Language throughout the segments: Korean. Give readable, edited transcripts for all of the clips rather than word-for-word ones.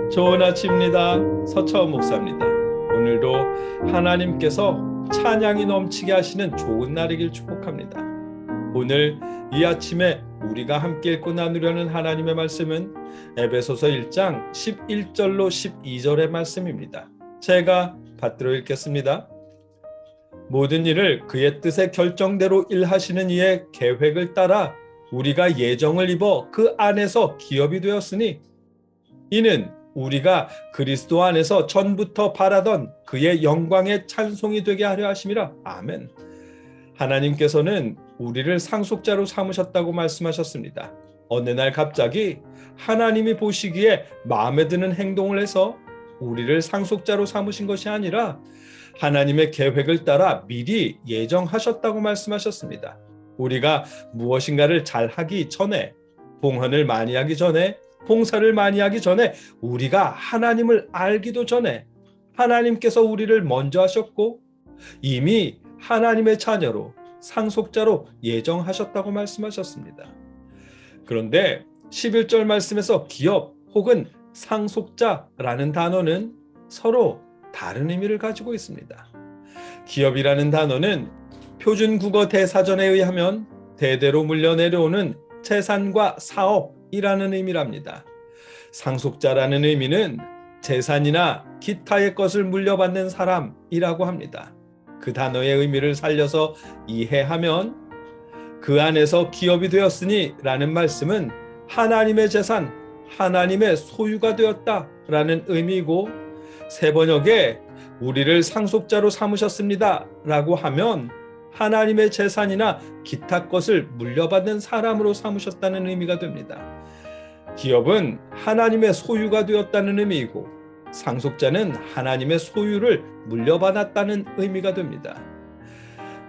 좋은 아침입니다. 서차원 목사입니다. 오늘도 하나님께서 찬양이 넘치게 하시는 좋은 날이길 축복합니다. 오늘 이 아침에 우리가 함께 읽고 나누려는 하나님의 말씀은 에베소서 1장 11절로 12절의 말씀입니다. 제가 받들어 읽겠습니다. 모든 일을 그의 뜻의 결정대로 일하시는 이의 계획을 따라 우리가 예정을 입어 그 안에서 기업이 되었으니 이는 우리가 그리스도 안에서 전부터 바라던 그의 영광의 찬송이 되게 하려 하심이라. 아멘. 하나님께서는 우리를 상속자로 삼으셨다고 말씀하셨습니다. 어느 날 갑자기 하나님이 보시기에 마음에 드는 행동을 해서 우리를 상속자로 삼으신 것이 아니라 하나님의 계획을 따라 미리 예정하셨다고 말씀하셨습니다. 우리가 무엇인가를 잘하기 전에, 봉헌을 많이 하기 전에, 봉사를 많이 하기 전에, 우리가 하나님을 알기도 전에 하나님께서 우리를 먼저 하셨고 이미 하나님의 자녀로 상속자로 예정하셨다고 말씀하셨습니다. 그런데 11절 말씀에서 기업 혹은 상속자라는 단어는 서로 다른 의미를 가지고 있습니다. 기업이라는 단어는 표준국어 대사전에 의하면 대대로 물려내려오는 재산과 사업이라는 의미랍니다. 상속자라는 의미는 재산이나 기타의 것을 물려받는 사람이라고 합니다. 그 단어의 의미를 살려서 이해하면 그 안에서 기업이 되었으니 라는 말씀은 하나님의 재산, 하나님의 소유가 되었다라는 의미이고, 새 번역에 우리를 상속자로 삼으셨습니다 라고 하면 하나님의 재산이나 기타 것을 물려받는 사람으로 삼으셨다는 의미가 됩니다. 기업은 하나님의 소유가 되었다는 의미이고, 상속자는 하나님의 소유를 물려받았다는 의미가 됩니다.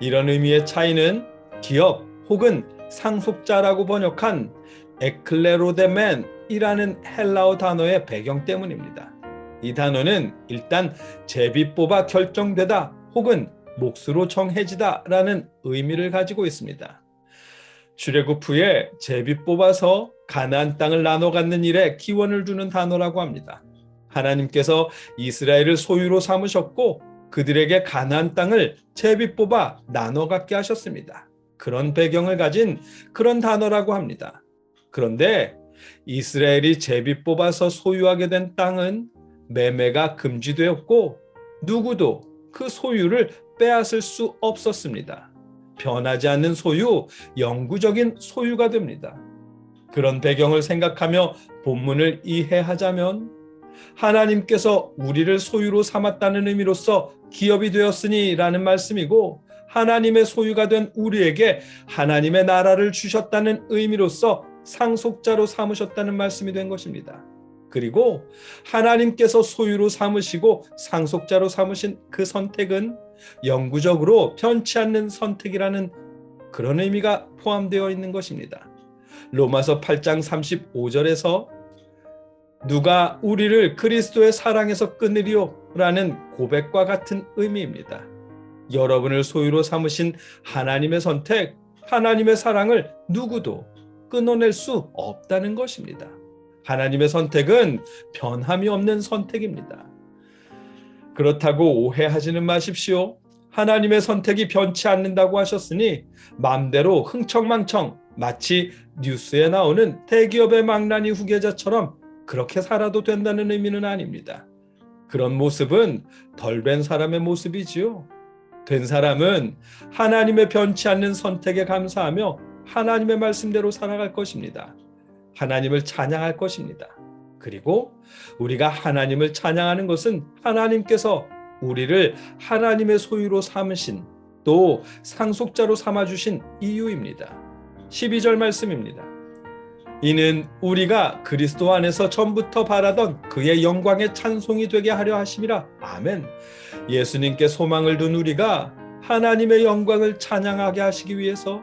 이런 의미의 차이는 기업 혹은 상속자라고 번역한 에클레로데멘이라는 헬라어 단어의 배경 때문입니다. 이 단어는 일단 제비 뽑아 결정되다 혹은 몫으로 정해지다 라는 의미를 가지고 있습니다. 출애굽 후에 제비 뽑아서 가나안 땅을 나눠 갖는 일에 기원을 두는 단어라고 합니다. 하나님께서 이스라엘을 소유로 삼으셨고 그들에게 가나안 땅을 제비 뽑아 나눠 갖게 하셨습니다. 그런 배경을 가진 그런 단어라고 합니다. 그런데 이스라엘이 제비 뽑아서 소유하게 된 땅은 매매가 금지되었고 누구도 그 소유를 빼앗을 수 없었습니다. 변하지 않는 소유, 영구적인 소유가 됩니다. 그런 배경을 생각하며 본문을 이해하자면 하나님께서 우리를 소유로 삼았다는 의미로서 기업이 되었으니 라는 말씀이고, 하나님의 소유가 된 우리에게 하나님의 나라를 주셨다는 의미로서 상속자로 삼으셨다는 말씀이 된 것입니다. 그리고 하나님께서 소유로 삼으시고 상속자로 삼으신 그 선택은 영구적으로 변치 않는 선택이라는 그런 의미가 포함되어 있는 것입니다. 로마서 8장 35절에서 누가 우리를 그리스도의 사랑에서 끊으리요? 라는 고백과 같은 의미입니다. 여러분을 소유로 삼으신 하나님의 선택, 하나님의 사랑을 누구도 끊어낼 수 없다는 것입니다. 하나님의 선택은 변함이 없는 선택입니다. 그렇다고 오해하지는 마십시오. 하나님의 선택이 변치 않는다고 하셨으니 마음대로 흥청망청 마치 뉴스에 나오는 대기업의 망나니 후계자처럼 그렇게 살아도 된다는 의미는 아닙니다. 그런 모습은 덜 된 사람의 모습이지요. 된 사람은 하나님의 변치 않는 선택에 감사하며 하나님의 말씀대로 살아갈 것입니다. 하나님을 찬양할 것입니다. 그리고 우리가 하나님을 찬양하는 것은 하나님께서 우리를 하나님의 소유로 삼으신, 또 상속자로 삼아주신 이유입니다. 12절 말씀입니다. 이는 우리가 그리스도 안에서 전부터 바라던 그의 영광의 찬송이 되게 하려 하심이라. 아멘. 예수님께 소망을 둔 우리가 하나님의 영광을 찬양하게 하시기 위해서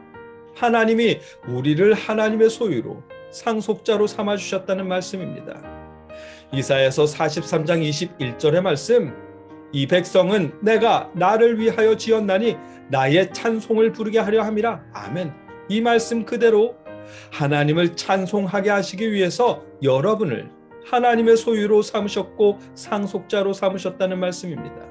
하나님이 우리를 하나님의 소유로 상속자로 삼아주셨다는 말씀입니다. 이사야서 43장 21절의 말씀, 이 백성은 내가 나를 위하여 지었나니 나의 찬송을 부르게 하려 함이라. 아멘. 이 말씀 그대로 하나님을 찬송하게 하시기 위해서 여러분을 하나님의 소유로 삼으셨고 상속자로 삼으셨다는 말씀입니다.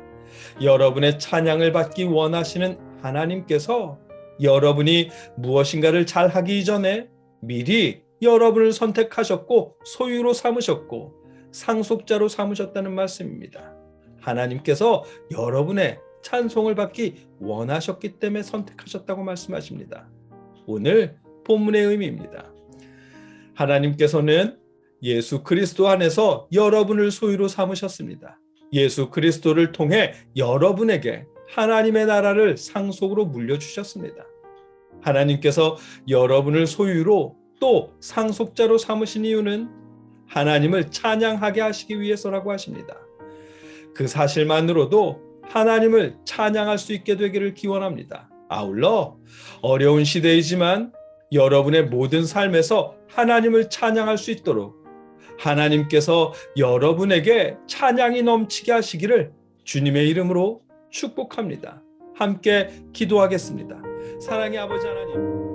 여러분의 찬양을 받기 원하시는 하나님께서 여러분이 무엇인가를 잘하기 이전에 미리 여러분을 선택하셨고 소유로 삼으셨고 상속자로 삼으셨다는 말씀입니다. 하나님께서 여러분의 찬송을 받기 원하셨기 때문에 선택하셨다고 말씀하십니다. 오늘 본문의 의미입니다. 하나님께서는 예수 그리스도 안에서 여러분을 소유로 삼으셨습니다. 예수 그리스도를 통해 여러분에게 하나님의 나라를 상속으로 물려주셨습니다. 하나님께서 여러분을 소유로 또 상속자로 삼으신 이유는 하나님을 찬양하게 하시기 위해서라고 하십니다. 그 사실만으로도 하나님을 찬양할 수 있게 되기를 기원합니다. 아울러 어려운 시대이지만 여러분의 모든 삶에서 하나님을 찬양할 수 있도록 하나님께서 여러분에게 찬양이 넘치게 하시기를 주님의 이름으로 축복합니다. 함께 기도하겠습니다. 사랑의 아버지 하나님,